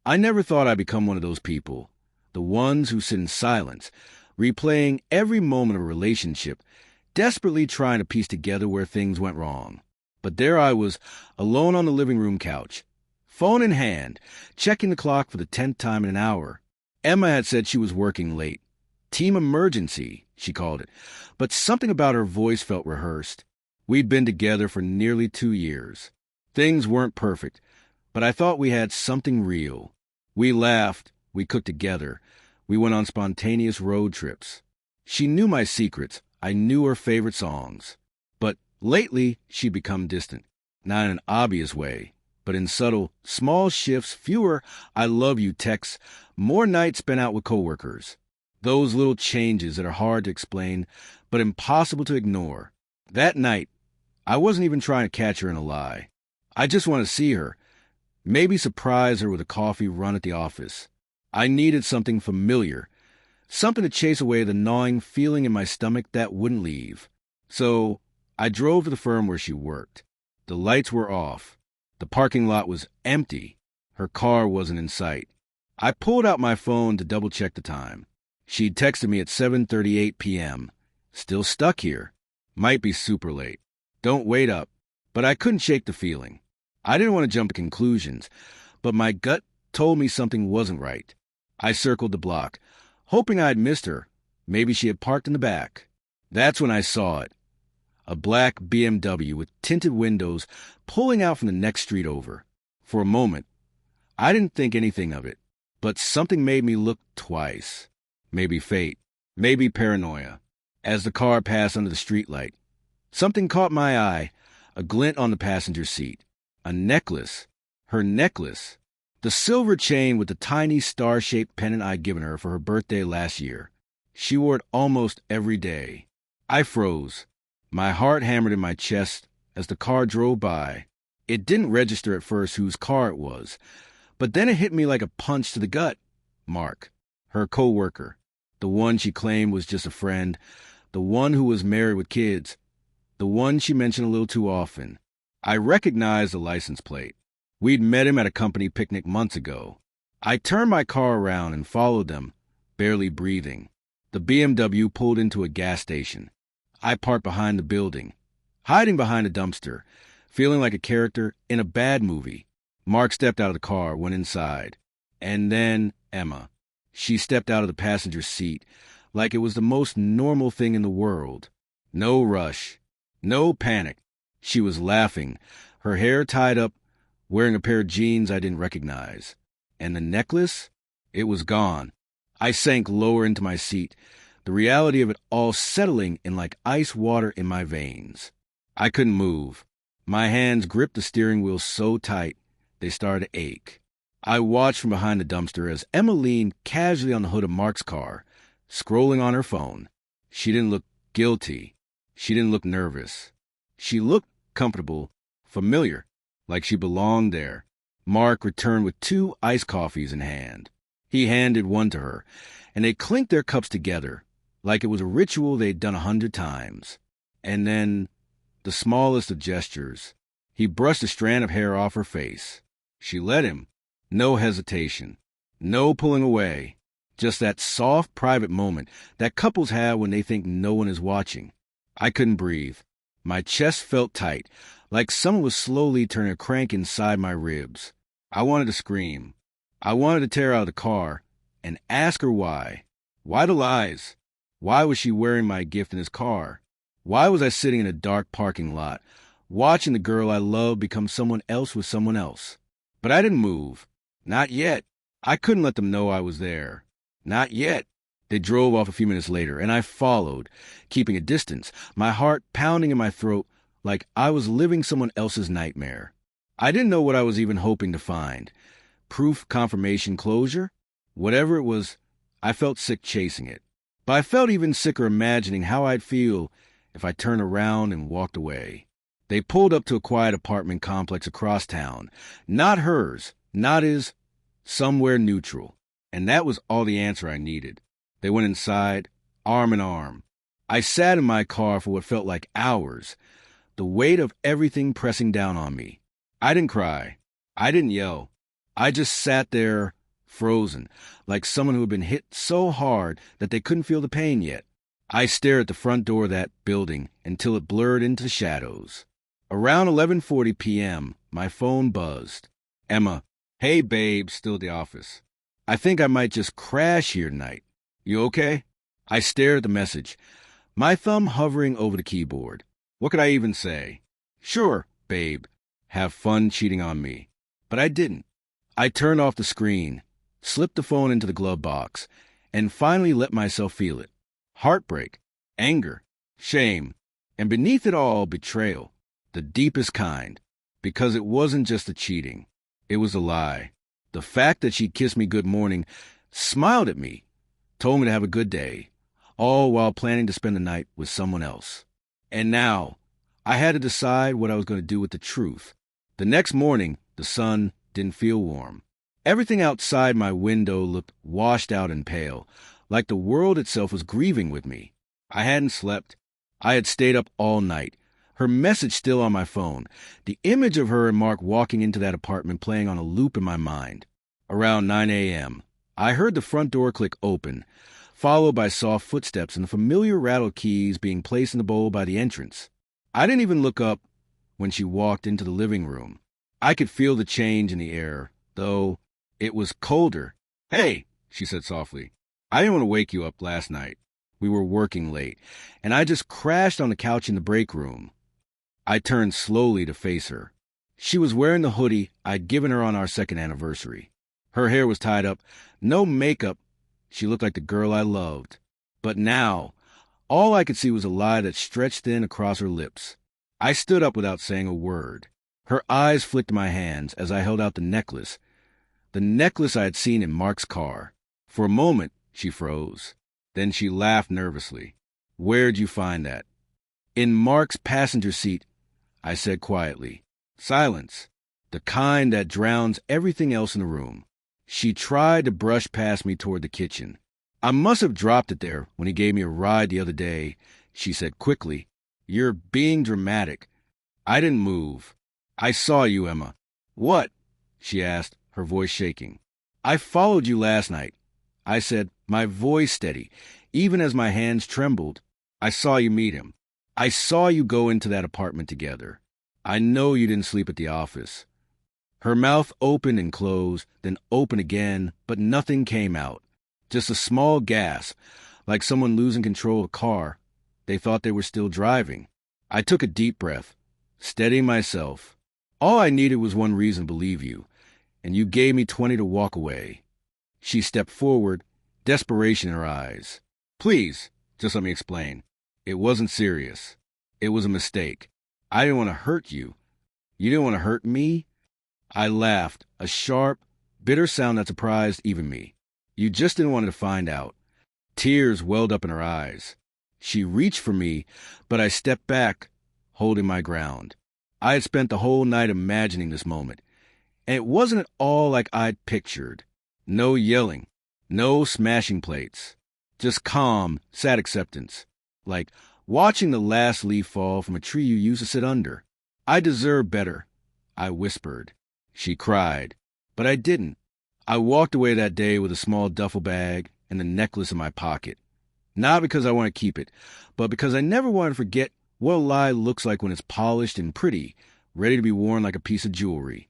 I never thought I'd become one of those people, the ones who sit in silence, replaying every moment of a relationship, desperately trying to piece together where things went wrong. But there I was, alone on the living room couch, phone in hand, checking the clock for the 10th time in an hour. Emma had said she was working late. Team emergency, she called it, but something about her voice felt rehearsed. We'd been together for nearly 2 years. Things weren't perfect, but I thought we had something real. We laughed, we cooked together, we went on spontaneous road trips. She knew my secrets, I knew her favorite songs. But lately, she'd become distant. Not in an obvious way, but in subtle, small shifts, fewer I love you texts, more nights spent out with coworkers. Those little changes that are hard to explain, but impossible to ignore. That night, I wasn't even trying to catch her in a lie. I just wanted to see her, maybe surprise her with a coffee run at the office. I needed something familiar, something to chase away the gnawing feeling in my stomach that wouldn't leave. So I drove to the firm where she worked. The lights were off. The parking lot was empty. Her car wasn't in sight. I pulled out my phone to double-check the time. She'd texted me at 7:38 p.m. Still stuck here. Might be super late. Don't wait up. But I couldn't shake the feeling. I didn't want to jump to conclusions, but my gut told me something wasn't right. I circled the block, hoping I'd missed her. Maybe she had parked in the back. That's when I saw it. A black BMW with tinted windows pulling out from the next street over. For a moment, I didn't think anything of it, but something made me look twice. Maybe fate, maybe paranoia. As the car passed under the streetlight, something caught my eye, a glint on the passenger seat. A necklace. Her necklace. The silver chain with the tiny star-shaped pendant I'd given her for her birthday last year. She wore it almost every day. I froze. My heart hammered in my chest as the car drove by. It didn't register at first whose car it was, but then it hit me like a punch to the gut. Mark, her co-worker, the one she claimed was just a friend, the one who was married with kids, the one she mentioned a little too often. I recognized the license plate. We'd met him at a company picnic months ago. I turned my car around and followed them, barely breathing. The BMW pulled into a gas station. I parked behind the building, hiding behind a dumpster, feeling like a character in a bad movie. Mark stepped out of the car, went inside. And then Emma. She stepped out of the passenger seat like it was the most normal thing in the world. No rush, no panic. She was laughing, her hair tied up, wearing a pair of jeans I didn't recognize. And the necklace? It was gone. I sank lower into my seat, the reality of it all settling in like ice water in my veins. I couldn't move. My hands gripped the steering wheel so tight, they started to ache. I watched from behind the dumpster as Emma leaned casually on the hood of Mark's car, scrolling on her phone. She didn't look guilty. She didn't look nervous. She looked comfortable, familiar, like she belonged there. Mark returned with 2 iced coffees in hand. He handed one to her, and they clinked their cups together, like it was a ritual they'd done 100 times. And then, the smallest of gestures, he brushed a strand of hair off her face. She let him. No hesitation. No pulling away. Just that soft, private moment that couples have when they think no one is watching. I couldn't breathe. My chest felt tight, like someone was slowly turning a crank inside my ribs. I wanted to scream. I wanted to tear out of the car and ask her why. Why the lies? Why was she wearing my gift in his car? Why was I sitting in a dark parking lot, watching the girl I loved become someone else with someone else? But I didn't move. Not yet. I couldn't let them know I was there. Not yet. They drove off a few minutes later, and I followed, keeping a distance, my heart pounding in my throat like I was living someone else's nightmare. I didn't know what I was even hoping to find. Proof, confirmation, closure? Whatever it was, I felt sick chasing it. But I felt even sicker imagining how I'd feel if I turned around and walked away. They pulled up to a quiet apartment complex across town. Not hers, not his, somewhere neutral. And that was all the answer I needed. They went inside, arm in arm. I sat in my car for what felt like hours, the weight of everything pressing down on me. I didn't cry. I didn't yell. I just sat there, frozen, like someone who had been hit so hard that they couldn't feel the pain yet. I stared at the front door of that building until it blurred into shadows. Around 11:40 p.m., my phone buzzed. Emma, hey babe, still at the office. I think I might just crash here tonight. You okay? I stared at the message, my thumb hovering over the keyboard. What could I even say? Sure, babe. Have fun cheating on me. But I didn't. I turned off the screen, slipped the phone into the glove box, and finally let myself feel it. Heartbreak, anger, shame, and beneath it all, betrayal. The deepest kind. Because it wasn't just the cheating. It was a lie. The fact that she'd kissed me good morning, smiled at me, told me to have a good day, all while planning to spend the night with someone else. And now, I had to decide what I was going to do with the truth. The next morning, the sun didn't feel warm. Everything outside my window looked washed out and pale, like the world itself was grieving with me. I hadn't slept. I had stayed up all night. Her message still on my phone, the image of her and Mark walking into that apartment playing on a loop in my mind. Around 9 a.m., I heard the front door click open, followed by soft footsteps and the familiar rattle keys being placed in the bowl by the entrance. I didn't even look up when she walked into the living room. I could feel the change in the air, though it was colder. Hey, she said softly. I didn't want to wake you up last night. We were working late, and I just crashed on the couch in the break room. I turned slowly to face her. She was wearing the hoodie I'd given her on our second anniversary. Her hair was tied up, no makeup. She looked like the girl I loved. But now, all I could see was a lie that stretched thin across her lips. I stood up without saying a word. Her eyes flicked my hands as I held out the necklace I had seen in Mark's car. For a moment, she froze. Then she laughed nervously. Where'd you find that? In Mark's passenger seat, I said quietly. Silence, the kind that drowns everything else in the room. She tried to brush past me toward the kitchen. I must have dropped it there when he gave me a ride the other day, she said quickly. You're being dramatic. I didn't move. I saw you, Emma. What? She asked, her voice shaking. I followed you last night. I said, my voice steady, even as my hands trembled. I saw you meet him. I saw you go into that apartment together. I know you didn't sleep at the office. Her mouth opened and closed, then opened again, but nothing came out. Just a small gasp, like someone losing control of a car. They thought they were still driving. I took a deep breath, steadying myself. All I needed was one reason to believe you, and you gave me 20 to walk away. She stepped forward, desperation in her eyes. Please, just let me explain. It wasn't serious. It was a mistake. I didn't want to hurt you. You didn't want to hurt me? I laughed, a sharp, bitter sound that surprised even me. You just didn't want to find out. Tears welled up in her eyes. She reached for me, but I stepped back, holding my ground. I had spent the whole night imagining this moment, and it wasn't at all like I'd pictured. No yelling, no smashing plates, just calm, sad acceptance, like watching the last leaf fall from a tree you used to sit under. I deserve better, I whispered. She cried, but I didn't. I walked away that day with a small duffel bag and the necklace in my pocket. Not because I want to keep it, but because I never want to forget what a lie looks like when it's polished and pretty, ready to be worn like a piece of jewelry.